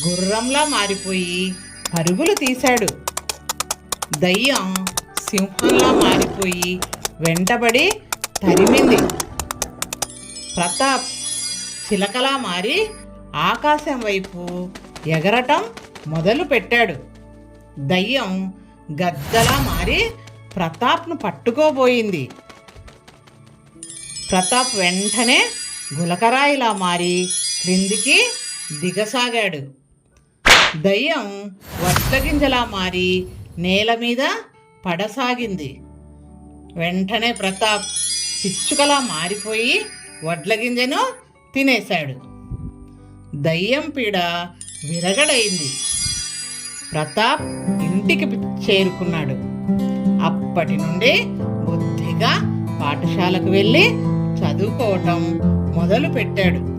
గుర్రంలా మారిపోయి పరుగులు తీశాడు. దయ్యం సింహంలా మారిపోయి వెంటబడి తరిమింది. ప్రతాప్ చిలకలా మారి ఆకాశం వైపు ఎగరటం మొదలుపెట్టాడు. దయ్యం గద్దలా మారి ప్రతాప్ను పట్టుకోబోయింది. ప్రతాప్ వెంటనే గులకరాయిలా మారి క్రిందికి దిగసాగాడు. దయ్యం వడ్లగింజలా మారి నేల మీద పడసాగింది. వెంటనే ప్రతాప్ పిచ్చుకలా మారిపోయి వడ్లగింజను తినేశాడు. దయ్యం పీడ విరగడైంది. ప్రతాప్ ఇంటికి చేరుకున్నాడు. అప్పటి నుండి బుద్ధిగా పాఠశాలకు వెళ్ళి చదువుకోవటం మొదలుపెట్టాడు.